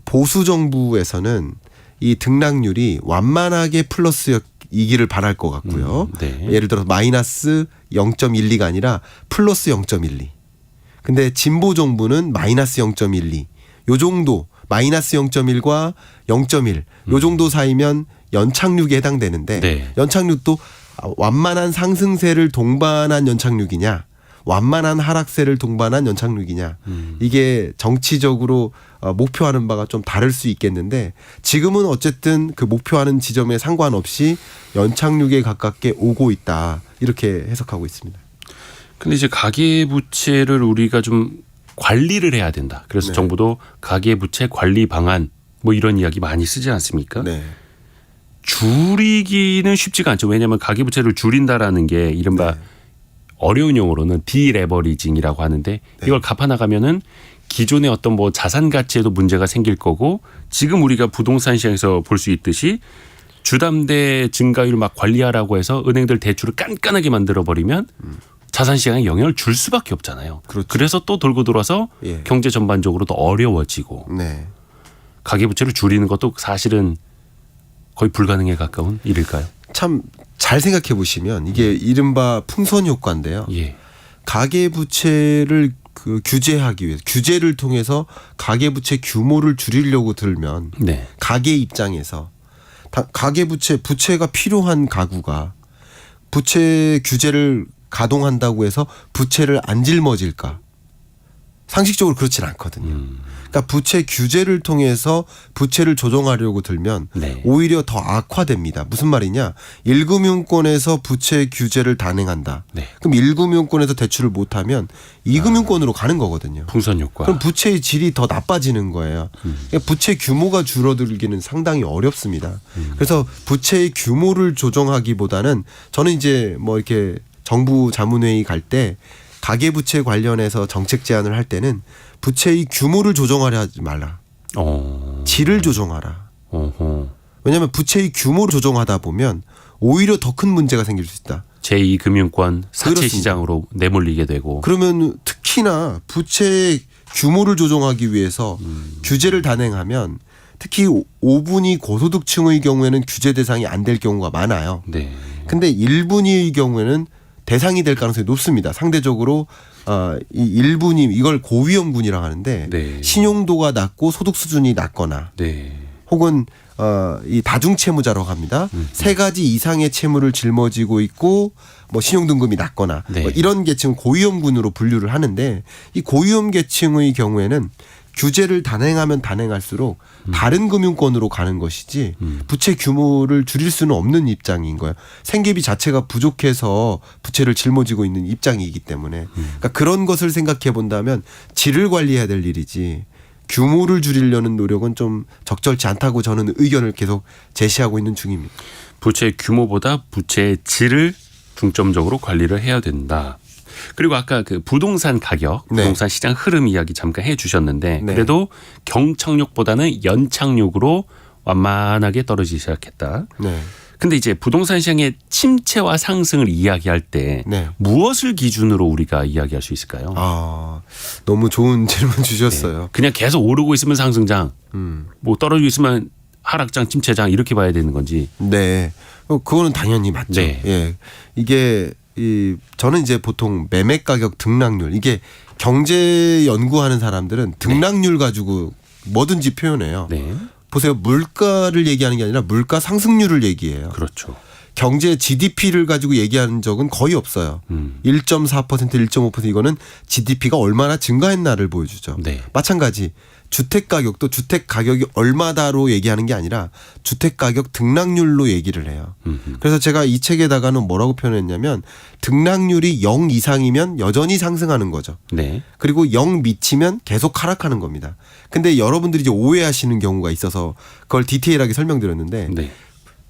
보수 정부에서는 이 등락률이 완만하게 플러스이기를 바랄 것 같고요. 네. 예를 들어서 마이너스 0.12가 아니라 플러스 0.12. 근데 진보 정부는 마이너스 0.12. 요 정도 마이너스 0.1과 0.1. 요 정도 사이면 연착륙에 해당되는데 네. 연착륙도 완만한 상승세를 동반한 연착륙이냐 완만한 하락세를 동반한 연착륙이냐 이게 정치적으로 목표하는 바가 좀 다를 수 있겠는데 지금은 어쨌든 그 목표하는 지점에 상관없이 연착륙에 가깝게 오고 있다 이렇게 해석하고 있습니다. 근데 이제 가계부채를 우리가 좀 관리를 해야 된다. 그래서 네. 정부도 가계부채 관리 방안 뭐 이런 이야기 많이 쓰지 않습니까? 네. 줄이기는 쉽지가 않죠. 왜냐하면 가계부채를 줄인다라는 게 이른바 네. 어려운 용어로는 디레버리징이라고 하는데 이걸 갚아나가면은 기존의 어떤 뭐 자산 가치에도 문제가 생길 거고 지금 우리가 부동산 시장에서 볼 수 있듯이 주담대 증가율 막 관리하라고 해서 은행들 대출을 깐깐하게 만들어 버리면 자산 시장에 영향을 줄 수밖에 없잖아요. 그렇죠. 그래서 또 돌고 돌아서 예. 경제 전반적으로 더 어려워지고 네. 가계부채를 줄이는 것도 사실은 거의 불가능에 가까운 일일까요? 참 잘 생각해 보시면 이게 이른바 풍선 효과인데요. 예. 가계부채를 그 규제하기 위해서 규제를 통해서 가계부채 규모를 줄이려고 들면 네. 가계 입장에서 가계부채 부채가 필요한 가구가 부채 규제를 가동한다고 해서 부채를 안 짊어질까? 상식적으로 그렇진 않거든요. 그러니까 부채 규제를 통해서 부채를 조정하려고 들면 네. 오히려 더 악화됩니다. 무슨 말이냐? 1금융권에서 부채 규제를 단행한다. 네. 그럼 1금융권에서 대출을 못하면 2금융권으로 가는 거거든요. 풍선 효과. 그럼 부채의 질이 더 나빠지는 거예요. 그러니까 부채 규모가 줄어들기는 상당히 어렵습니다. 그래서 부채의 규모를 조정하기보다는 저는 이제 뭐 이렇게 정부 자문회의 갈 때 가계부채 관련해서 정책 제안을 할 때는 부채의 규모를 조정하려 하지 말라. 질을 조정하라. 어허. 왜냐하면 부채의 규모를 조정하다 보면 오히려 더 큰 문제가 생길 수 있다. 제2금융권 사채 그렇습니다. 시장으로 내몰리게 되고. 그러면 특히나 부채 규모를 조정하기 위해서 규제를 단행하면 특히 5분위 고소득층의 경우에는 규제 대상이 안 될 경우가 많아요. 네. 근데 1분위의 경우에는 대상이 될 가능성이 높습니다. 상대적으로 이 1군이 이걸 고위험군이라고 하는데 네. 신용도가 낮고 소득 수준이 낮거나 네. 혹은 이 다중채무자라고 합니다. 세 가지 이상의 채무를 짊어지고 있고 뭐 신용등급이 낮거나 네. 뭐 이런 계층은 고위험군으로 분류를 하는데 이 고위험 계층의 경우에는 규제를 단행하면 단행할수록 다른 금융권으로 가는 것이지 부채 규모를 줄일 수는 없는 입장인 거예요. 생계비 자체가 부족해서 부채를 짊어지고 있는 입장이기 때문에 그러니까 그런 것을 생각해 본다면 질을 관리해야 될 일이지 규모를 줄이려는 노력은 좀 적절치 않다고 저는 의견을 계속 제시하고 있는 중입니다. 부채 규모보다 부채의 질을 중점적으로 관리를 해야 된다. 그리고 아까 그 부동산 가격, 네. 부동산 시장 흐름 이야기 잠깐 해 주셨는데 네. 그래도 경착륙보다는 연착륙으로 완만하게 떨어지기 시작했다. 네. 근데 이제 부동산 시장의 침체와 상승을 이야기할 때 네. 무엇을 기준으로 우리가 이야기할 수 있을까요? 너무 좋은 질문 주셨어요. 그냥 계속 오르고 있으면 상승장, 뭐 떨어지고 있으면 하락장, 침체장 이렇게 봐야 되는 건지. 네. 그거는 당연히 맞죠. 네. 예. 이게 저는 이제 보통 매매 가격 등락률 이게 경제 연구하는 사람들은 등락률 가지고 뭐든지 표현해요. 네. 보세요. 물가를 얘기하는 게 아니라 물가 상승률을 얘기해요. 그렇죠. 경제 GDP를 가지고 얘기하는 적은 거의 없어요. 1.4%, 1.5% 이거는 GDP가 얼마나 증가했나를 보여주죠. 네. 마찬가지 주택 가격도 주택 가격이 얼마다로 얘기하는 게 아니라 주택 가격 등락률로 얘기를 해요. 그래서 제가 이 책에다가는 뭐라고 표현했냐면 등락률이 0 이상이면 여전히 상승하는 거죠. 네. 그리고 0 미치면 계속 하락하는 겁니다. 근데 여러분들이 이제 오해하시는 경우가 있어서 그걸 디테일하게 설명드렸는데 네.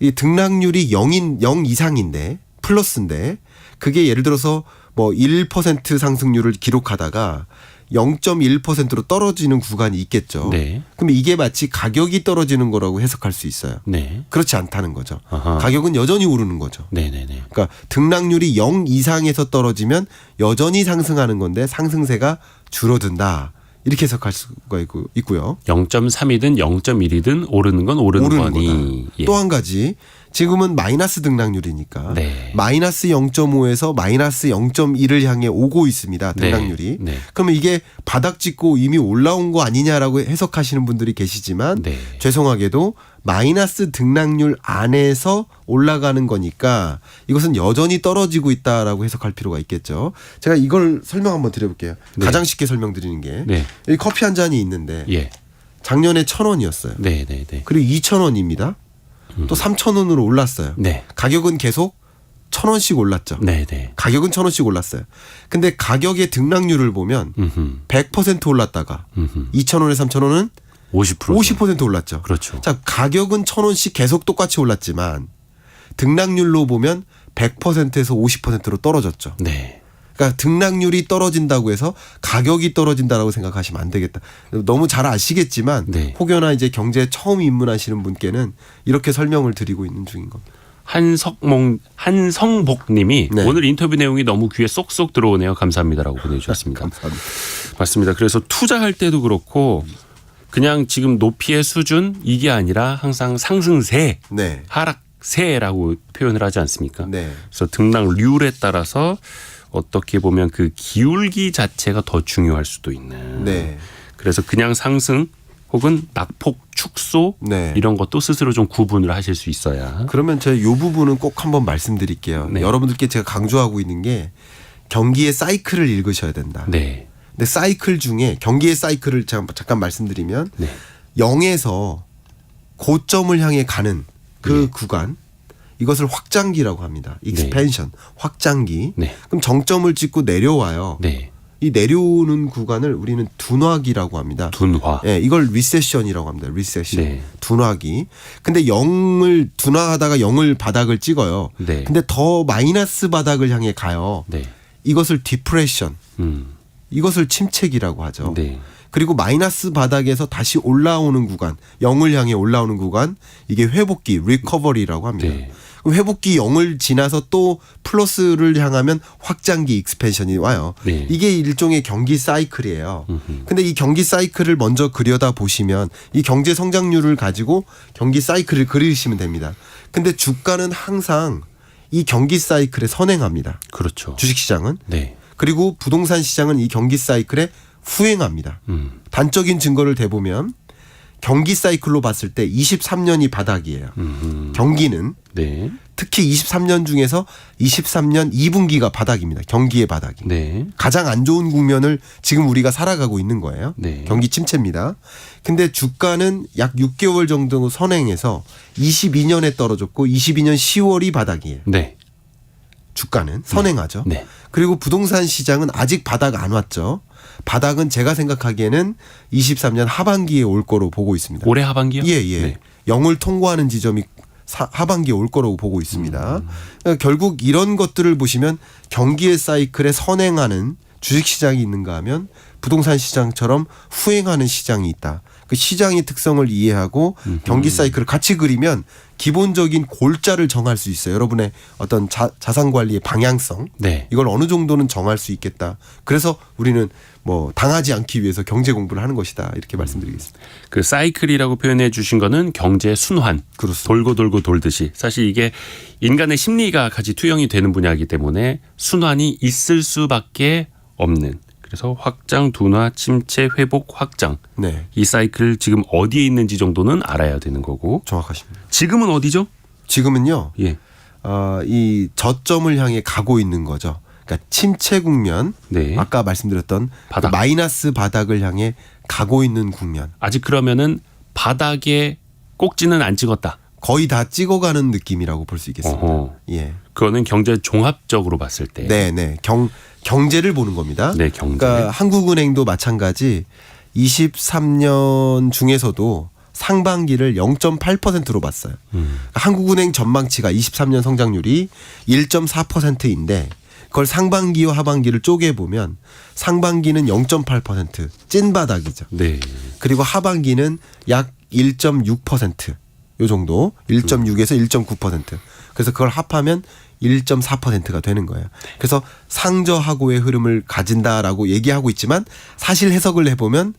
이 등락률이 0 이상인데 플러스인데 그게 예를 들어서 뭐 1% 상승률을 기록하다가 0.1%로 떨어지는 구간이 있겠죠. 네. 그럼 이게 마치 가격이 떨어지는 거라고 해석할 수 있어요. 네. 그렇지 않다는 거죠. 아하. 가격은 여전히 오르는 거죠. 네네네. 그러니까 등락률이 0 이상에서 떨어지면 여전히 상승하는 건데 상승세가 줄어든다. 이렇게 해석할 수가 있고요. 0.3이든 0.1이든 오르는 건 오르는 거니. 예. 또 한 가지 지금은 마이너스 등락률이니까 네. 마이너스 0.5에서 마이너스 0.1을 향해 오고 있습니다. 등락률이. 네. 네. 그러면 이게 바닥 찍고 이미 올라온 거 아니냐라고 해석하시는 분들이 계시지만 네. 죄송하게도 마이너스 등락률 안에서 올라가는 거니까 이것은 여전히 떨어지고 있다라고 해석할 필요가 있겠죠. 제가 이걸 설명 한번 드려볼게요. 네. 가장 쉽게 설명드리는 게 네. 여기 커피 한 잔이 있는데 예. 작년에 1,000원이었어요. 네네네. 그리고 2,000원입니다. 또 3,000원으로 올랐어요. 네. 가격은 계속 1,000원씩 올랐죠. 네네. 가격은 1,000원씩 올랐어요. 근데 가격의 등락률을 보면 100% 올랐다가 2,000원에 3,000원은 50%. 50% 올랐죠. 그렇죠. 자, 가격은 1,000원씩 계속 똑같이 올랐지만 등락률로 보면 100%에서 50%로 떨어졌죠. 네. 그러니까 등락률이 떨어진다고 해서 가격이 떨어진다라고 생각하시면 안 되겠다. 너무 잘 아시겠지만 네. 혹여나 이제 경제에 처음 입문하시는 분께는 이렇게 설명을 드리고 있는 중인 겁니다. 한성복님이 네. 오늘 인터뷰 내용이 너무 귀에 쏙쏙 들어오네요. 감사합니다라고 보내주셨습니다. 감사합니다. 맞습니다. 그래서 투자할 때도 그렇고 그냥 지금 높이의 수준 이게 아니라 항상 상승세, 네. 하락세라고 표현을 하지 않습니까? 네. 그래서 등락률에 따라서 어떻게 보면 그 기울기 자체가 더 중요할 수도 있는. 네. 그래서 그냥 상승 혹은 낙폭 축소 네. 이런 것도 스스로 좀 구분을 하실 수 있어야. 그러면 제가 이 부분은 꼭 한번 말씀드릴게요. 네. 여러분들께 제가 강조하고 있는 게 경기의 사이클을 읽으셔야 된다. 네. 근데 사이클 중에 경기의 사이클을 잠깐 말씀드리면 네. 0에서 고점을 향해 가는 그 네. 구간 이것을 확장기라고 합니다. 익스펜션, 확장기. 네. 그럼 정점을 찍고 내려와요. 네. 이 내려오는 구간을 우리는 둔화기라고 합니다. 둔화. 예, 이걸 리세션이라고 합니다. 리세션. 네. 둔화기. 근데 0을 둔화하다가 0을 바닥을 찍어요. 네. 근데 더 마이너스 바닥을 향해 가요. 네. 이것을 디프레션. 이것을 침체기라고 하죠. 네. 그리고 마이너스 바닥에서 다시 올라오는 구간, 0을 향해 올라오는 구간, 이게 회복기, 리커버리라고 합니다. 네. 회복기 0을 지나서 또 플러스를 향하면 확장기, 익스펜션이 와요. 네. 이게 일종의 경기 사이클이에요. 근데 이 경기 사이클을 먼저 그려다 보시면 이 경제 성장률을 가지고 경기 사이클을 그리시면 됩니다. 근데 주가는 항상 이 경기 사이클에 선행합니다. 그렇죠. 주식시장은. 네. 그리고 부동산 시장은 이 경기 사이클에 후행합니다. 단적인 증거를 대보면 경기 사이클로 봤을 때 23년이 바닥이에요. 경기는 네. 특히 23년 중에서 23년 2분기가 바닥입니다. 경기의 바닥이. 네. 가장 안 좋은 국면을 지금 우리가 살아가고 있는 거예요. 네. 경기 침체입니다. 근데 주가는 약 6개월 정도 선행해서 22년에 떨어졌고 22년 10월이 바닥이에요. 네. 주가는 선행하죠. 네. 그리고 부동산 시장은 아직 바닥 안 왔죠. 바닥은 제가 생각하기에는 23년 하반기에 올 거로 보고 있습니다. 올해 하반기요? 예, 예. 네. 0을 통과하는 지점이 하반기에 올 거라고 보고 있습니다. 그러니까 결국 이런 것들을 보시면 경기의 사이클에 선행하는 주식시장이 있는가 하면 부동산 시장처럼 후행하는 시장이 있다. 그 시장의 특성을 이해하고 경기 사이클을 같이 그리면 기본적인 골자를 정할 수 있어요. 여러분의 어떤 자산 관리의 방향성. 네. 이걸 어느 정도는 정할 수 있겠다. 그래서 우리는 뭐 당하지 않기 위해서 경제 공부를 하는 것이다. 이렇게 말씀드리겠습니다. 그 사이클이라고 표현해 주신 거는 경제 순환. 그렇습니다. 돌고 돌고 돌듯이. 사실 이게 인간의 심리가 같이 투영이 되는 분야이기 때문에 순환이 있을 수밖에 없는. 그래서 확장, 둔화, 침체, 회복, 확장. 네. 이 사이클 지금 어디에 있는지 정도는 알아야 되는 거고. 정확하십니다. 지금은 어디죠? 지금은요. 예. 이 저점을 향해 가고 있는 거죠. 그러니까 침체 국면. 네. 아까 말씀드렸던 바닥. 그 마이너스 바닥을 향해 가고 있는 국면. 아직 그러면은 바닥에 꼭지는 안 찍었다. 거의 다 찍어가는 느낌이라고 볼 수 있겠습니다. 어허. 예. 그거는 경제 종합적으로 봤을 때. 네, 네. 경제를 보는 겁니다. 네, 경제. 그러니까 한국은행도 마찬가지 23년 중에서도 상반기를 0.8%로 봤어요. 한국은행 전망치가 23년 성장률이 1.4%인데 그걸 상반기와 하반기를 쪼개 보면 상반기는 0.8% 찐바닥이죠. 네. 그리고 하반기는 약 1.6%. 요 정도 1.6에서 1.9%. 그래서 그걸 합하면 1.4%가 되는 거예요. 그래서 상저하고의 흐름을 가진다라고 얘기하고 있지만 사실 해석을 해보면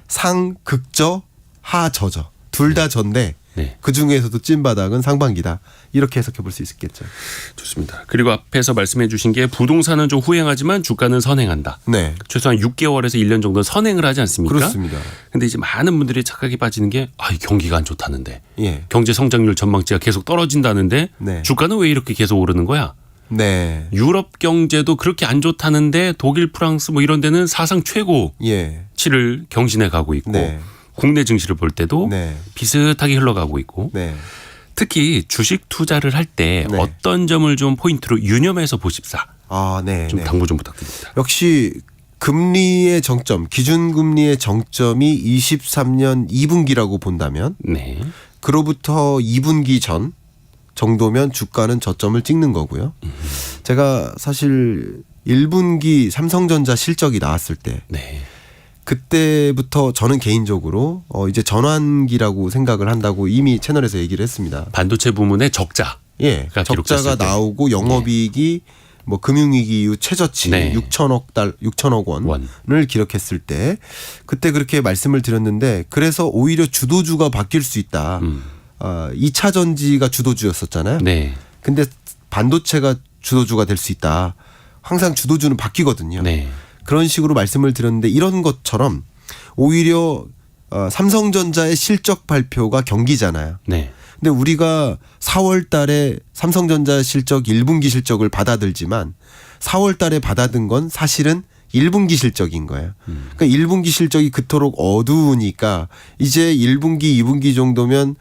상극저 하저저 둘 다 전데 네. 그중에서도 찐바닥은 상반기다. 이렇게 해석해 볼 수 있겠죠. 좋습니다. 그리고 앞에서 말씀해 주신 게 부동산은 좀 후행하지만 주가는 선행한다. 네. 최소한 6개월에서 1년 정도는 선행을 하지 않습니까? 그렇습니다. 근데 이제 많은 분들이 착각에 빠지는 게 경기가 안 좋다는데. 예. 경제 성장률 전망치가 계속 떨어진다는데 네. 주가는 왜 이렇게 계속 오르는 거야? 네. 유럽 경제도 그렇게 안 좋다는데 독일, 프랑스 뭐 이런 데는 사상 최고치를 예. 경신해 가고 있고 네. 국내 증시를 볼 때도 네. 비슷하게 흘러가고 있고 네. 특히 주식 투자를 할 때 네. 어떤 점을 좀 포인트로 유념해서 보십사. 아, 네. 좀 네. 당부 좀 부탁드립니다. 역시 금리의 정점, 기준금리의 정점이 23년 2분기라고 본다면 네. 그로부터 2분기 전 정도면 주가는 저점을 찍는 거고요. 제가 사실 1분기 삼성전자 실적이 나왔을 때 네. 그때부터 저는 개인적으로 이제 전환기라고 생각을 한다고 이미 채널에서 얘기를 했습니다. 반도체 부문의 적자. 예, 기록됐을 적자가 때. 나오고 영업이익이 뭐 금융위기 이후 최저치 네. 6천억 원을 기록했을 때 그때 그렇게 말씀을 드렸는데 그래서 오히려 주도주가 바뀔 수 있다. 2차 전지가 주도주였었잖아요. 네. 근데 반도체가 주도주가 될 수 있다. 항상 주도주는 바뀌거든요. 네. 그런 식으로 말씀을 드렸는데 이런 것처럼 오히려 삼성전자의 실적 발표가 경기잖아요. 네. 근데 우리가 4월 달에 삼성전자 실적 1분기 실적을 받아들지만 4월 달에 받아든 건 사실은 1분기 실적인 거예요. 그러니까 1분기 실적이 그토록 어두우니까 이제 1분기, 2분기 정도면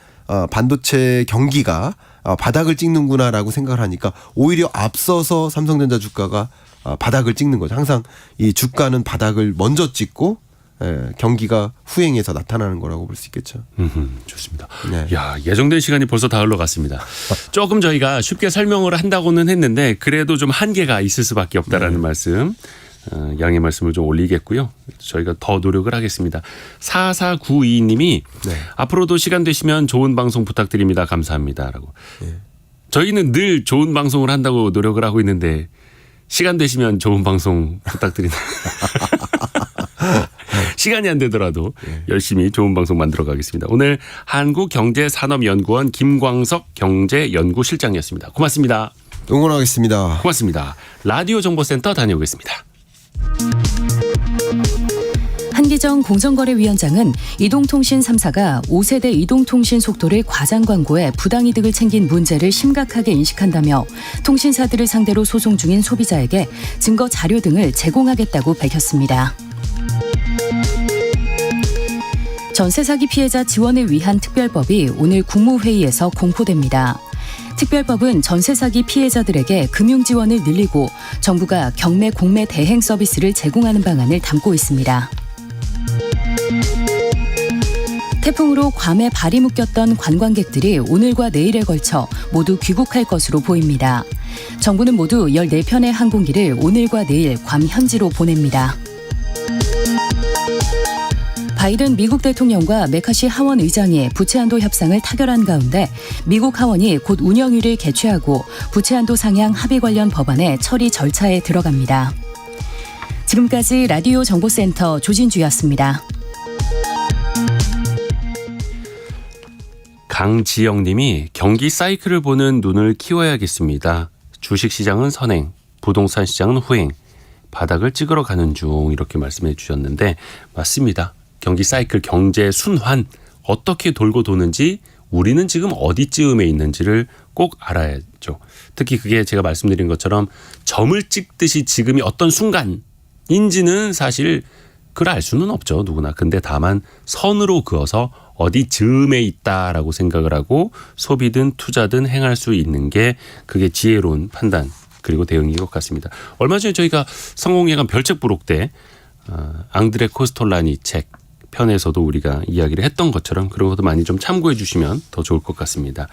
반도체 경기가 바닥을 찍는구나라고 생각을 하니까 오히려 앞서서 삼성전자 주가가 바닥을 찍는 거죠. 항상 이 주가는 바닥을 먼저 찍고 경기가 후행해서 나타나는 거라고 볼 수 있겠죠. 좋습니다. 네. 야, 예정된 시간이 벌써 다 흘러갔습니다. 조금 저희가 쉽게 설명을 한다고는 했는데 그래도 좀 한계가 있을 수밖에 없다라는 말씀. 양해 말씀을 좀 올리겠고요. 저희가 더 노력을 하겠습니다. 4492님이 네. 앞으로도 시간 되시면 좋은 방송 부탁드립니다. 감사합니다라고. 네. 저희는 늘 좋은 방송을 한다고 노력을 하고 있는데 시간 되시면 좋은 방송 부탁드립니다. 시간이 안 되더라도 열심히 좋은 방송 만들어 가겠습니다. 오늘 한국경제산업연구원 김광석 경제연구실장이었습니다. 고맙습니다. 응원하겠습니다. 고맙습니다. 라디오 정보센터 다녀오겠습니다. 최희정 공정거래위원장은 이동통신 3사가 5세대 이동통신 속도를 과장 광고해 부당이득을 챙긴 문제를 심각하게 인식한다며 통신사들을 상대로 소송 중인 소비자에게 증거 자료 등을 제공하겠다고 밝혔습니다. 전세 사기 피해자 지원을 위한 특별법이 오늘 국무회의에서 공포됩니다. 특별법은 전세 사기 피해자들에게 금융 지원을 늘리고 정부가 경매 공매 대행 서비스를 제공하는 방안을 담고 있습니다. 태풍으로 괌에 발이 묶였던 관광객들이 오늘과 내일에 걸쳐 모두 귀국할 것으로 보입니다. 정부는 모두 14편의 항공기를 오늘과 내일 괌 현지로 보냅니다. 바이든 미국 대통령과 메카시 하원 의장이 부채한도 협상을 타결한 가운데 미국 하원이 곧 운영위를 개최하고 부채한도 상향 합의 관련 법안의 처리 절차에 들어갑니다. 지금까지 라디오 정보센터 조진주였습니다. 강지영님이 경기 사이클을 보는 눈을 키워야겠습니다. 주식시장은 선행, 부동산 시장은 후행, 바닥을 찍으러 가는 중 이렇게 말씀해 주셨는데 맞습니다. 경기 사이클, 경제 순환 어떻게 돌고 도는지 우리는 지금 어디쯤에 있는지를 꼭 알아야죠. 특히 그게 제가 말씀드린 것처럼 점을 찍듯이 지금이 어떤 순간인지는 사실 그걸 알 수는 없죠. 누구나. 근데 다만 선으로 그어서 어디쯤에 있다라고 생각을 하고 소비든 투자든 행할 수 있는 게 그게 지혜로운 판단 그리고 대응인 것 같습니다. 얼마 전에 저희가 성공예감 별책 부록 때 앙드레 코스톨라니 책 편에서도 우리가 이야기를 했던 것처럼 그런 것도 많이 좀 참고해 주시면 더 좋을 것 같습니다.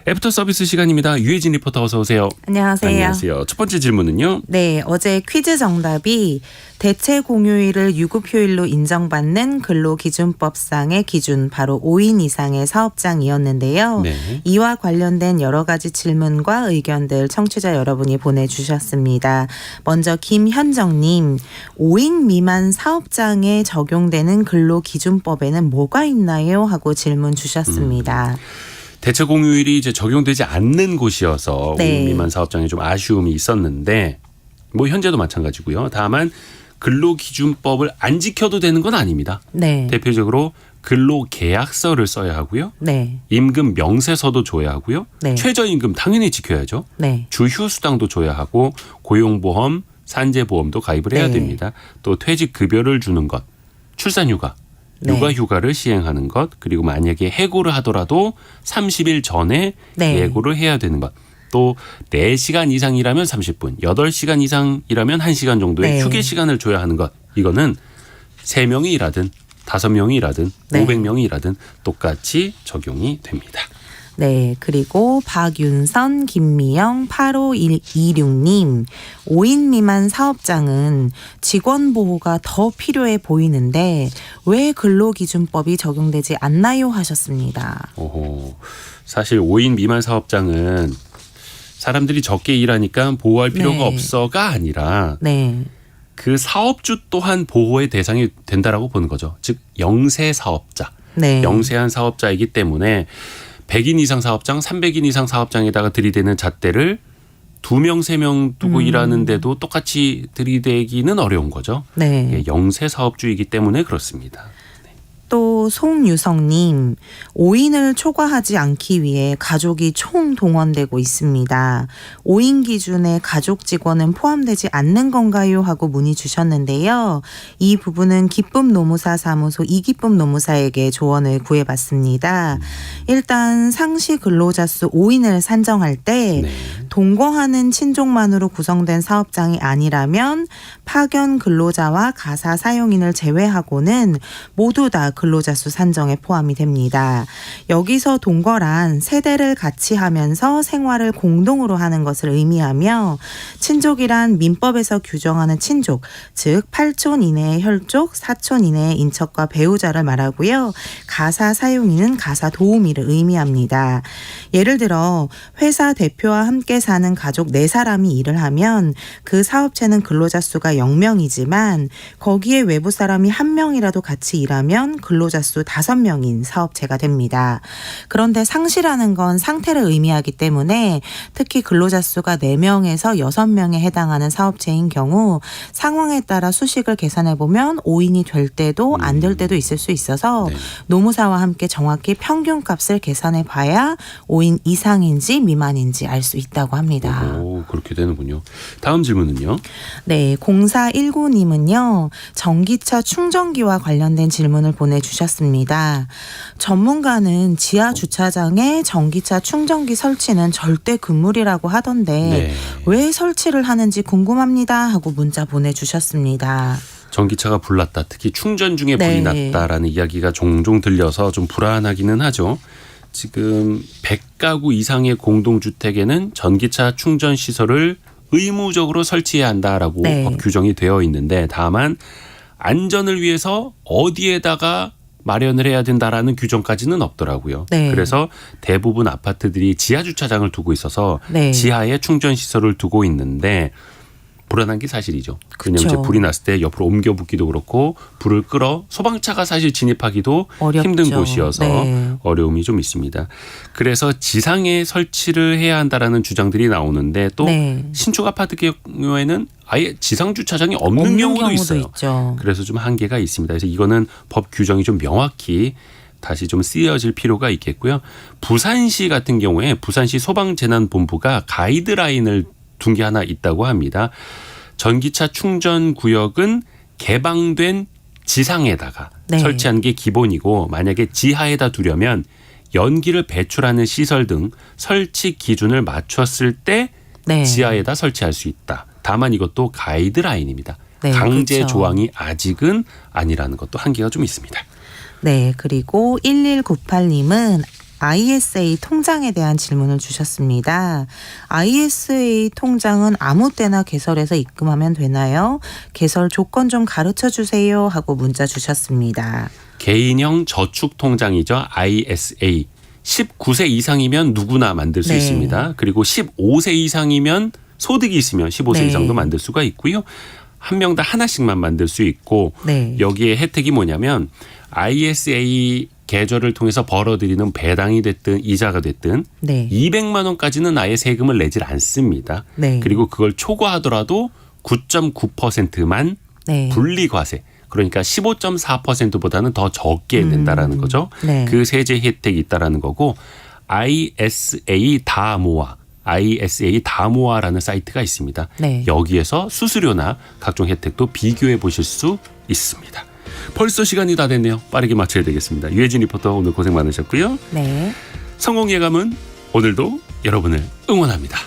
애프터 서비스 시간입니다. 유혜진 리포터 어서 오세요. 안녕하세요. 안녕하세요. 첫 번째 질문은요. 네, 어제 퀴즈 정답이 대체 공휴일을 유급휴일로 인정받는 근로기준법상의 기준 바로 5인 이상의 사업장이었는데요. 네. 이와 관련된 여러 가지 질문과 의견들 청취자 여러분이 보내주셨습니다. 먼저 김현정님, 5인 미만 사업장에 적용되는 근로기준법에는 뭐가 있나요? 하고 질문 주셨습니다. 대체 공휴일이 이제 적용되지 않는 곳이어서 네. 5인 미만 사업장에 좀 아쉬움이 있었는데 뭐 현재도 마찬가지고요. 다만 근로기준법을 안 지켜도 되는 건 아닙니다. 네. 대표적으로 근로계약서를 써야 하고요. 네. 임금 명세서도 줘야 하고요. 네. 최저임금 당연히 지켜야죠. 네. 주휴수당도 줘야 하고 고용보험, 산재보험도 가입을 해야 네. 됩니다. 또 퇴직급여를 주는 것, 출산휴가, 네. 육아휴가를 시행하는 것, 그리고 만약에 해고를 하더라도 30일 전에 네. 예고를 해야 되는 것. 또 4시간 이상 일하면 30분, 8시간 이상 일하면 1시간 정도의 네. 휴게 시간을 줘야 하는 것. 이거는 3명이 일하든 5명이 일하든 네. 500명이 일하든 똑같이 적용이 됩니다. 네, 그리고 박윤선, 김미영, 8526님, 5인 미만 사업장은 직원 보호가 더 필요해 보이는데 왜 근로기준법이 적용되지 않나요? 하셨습니다. 오호. 사실 5인 미만 사업장은 사람들이 적게 일하니까 보호할 필요가 네. 없어가 아니라 네, 그 사업주 또한 보호의 대상이 된다라고 보는 거죠. 즉 영세 사업자, 네, 영세한 사업자이기 때문에 100인 이상 사업장, 300인 이상 사업장에다가 들이대는 잣대를 2명, 3명 두고 일하는데도 똑같이 들이대기는 어려운 거죠. 네. 예, 영세 사업주이기 때문에 그렇습니다. 또 송유성님, 5인을 초과하지 않기 위해 가족이 총동원되고 있습니다. 5인 기준에 가족 직원은 포함되지 않는 건가요? 하고 문의 주셨는데요. 이 부분은 기쁨노무사 사무소 이기쁨 노무사에게 조언을 구해봤습니다. 일단 상시 근로자 수 5인을 산정할 때 네. 동거하는 친족만으로 구성된 사업장이 아니라면 파견 근로자와 가사 사용인을 제외하고는 모두 다 근로자 수 산정에 포함이 됩니다. 여기서 동거란 세대를 같이 하면서 생활을 공동으로 하는 것을 의미하며 친족이란 민법에서 규정하는 친족, 즉 8촌 이내의 혈족, 4촌 이내의 인척과 배우자를 말하고요. 가사 사용인은 가사 도우미를 의미합니다. 예를 들어 회사 대표와 함께 사는 가족 4사람이 일을 하면 그 사업체는 근로자 수가 0명이지만 거기에 외부 사람이 1명이라도 같이 일하면 근로자 수 5명인 사업체가 됩니다. 그런데 상시라는 건 상태를 의미하기 때문에 특히 근로자 수가 4명에서 6명에 해당하는 사업체인 경우 상황에 따라 수식을 계산해 보면 5인이 될 때도 안 될 때도 있을 수 있어서 네. 노무사와 함께 정확히 평균값을 계산해 봐야 5인 이상인지 미만인지 알 수 있다고 합니다. 오, 그렇게 되는군요. 다음 질문은요. 네, 0419님은요. 전기차 충전기와 관련된 질문을 보내주셨습니다. 전문가는 지하 주차장에 전기차 충전기 설치는 절대 금물이라고 하던데 네. 왜 설치를 하는지 궁금합니다 하고 문자 보내주셨습니다. 전기차가 불났다. 특히 충전 중에 불이 네. 났다라는 이야기가 종종 들려서 좀 불안하기는 하죠. 지금 100가구 이상의 공동주택에는 전기차 충전 시설을 의무적으로 설치해야 한다라고 네. 법 규정이 되어 있는데 다만 안전을 위해서 어디에다가 마련을 해야 된다라는 규정까지는 없더라고요. 네. 그래서 대부분 아파트들이 지하 주차장을 두고 있어서 네. 지하에 충전 시설을 두고 있는데 불안한 게 사실이죠. 왜냐하면 그쵸. 이제 불이 났을 때 옆으로 옮겨 붓기도 그렇고 불을 끌어 소방차가 사실 진입하기도 어렵죠. 힘든 곳이어서 네. 어려움이 좀 있습니다. 그래서 지상에 설치를 해야 한다라는 주장들이 나오는데 또 네. 신축 아파트 경우에는 아예 지상 주차장이 없는 경우도 있어요. 있죠. 그래서 좀 한계가 있습니다. 그래서 이거는 법 규정이 좀 명확히 다시 좀 쓰여질 필요가 있겠고요. 부산시 같은 경우에 부산시 소방재난본부가 가이드라인을 둔 게 하나 있다고 합니다. 전기차 충전 구역은 개방된 지상에다가 네. 설치하는 게 기본이고 만약에 지하에다 두려면 연기를 배출하는 시설 등 설치 기준을 맞췄을 때 네. 지하에다 설치할 수 있다. 다만 이것도 가이드라인입니다. 네, 강제 그렇죠. 조항이 아직은 아니라는 것도 한계가 좀 있습니다. 네, 그리고 1198님은 ISA 통장에 대한 질문을 주셨습니다. ISA 통장은 아무 때나 개설해서 입금하면 되나요? 개설 조건 좀 가르쳐 주세요 하고 문자 주셨습니다. 개인형 저축통장이죠. ISA. 19세 이상이면 누구나 만들 수 네. 있습니다. 그리고 15세 이상이면 소득이 있으면 15세 네. 이상도 만들 수가 있고요. 한 명당 하나씩만 만들 수 있고 네. 여기에 혜택이 뭐냐면 ISA 계좌를 통해서 벌어들이는 배당이 됐든 이자가 됐든 네. 200만 원까지는 아예 세금을 내질 않습니다. 네. 그리고 그걸 초과하더라도 9.9%만 네. 분리과세. 그러니까 15.4%보다는 더 적게 낸다라는 거죠. 네. 그 세제 혜택이 있다라는 거고 ISA 다모아라는 사이트가 있습니다. 네. 여기에서 수수료나 각종 혜택도 비교해 보실 수 있습니다. 벌써 시간이 다 됐네요. 빠르게 마쳐야 되겠습니다. 유혜진 리포터 오늘 고생 많으셨고요. 네. 성공 예감은 오늘도 여러분을 응원합니다.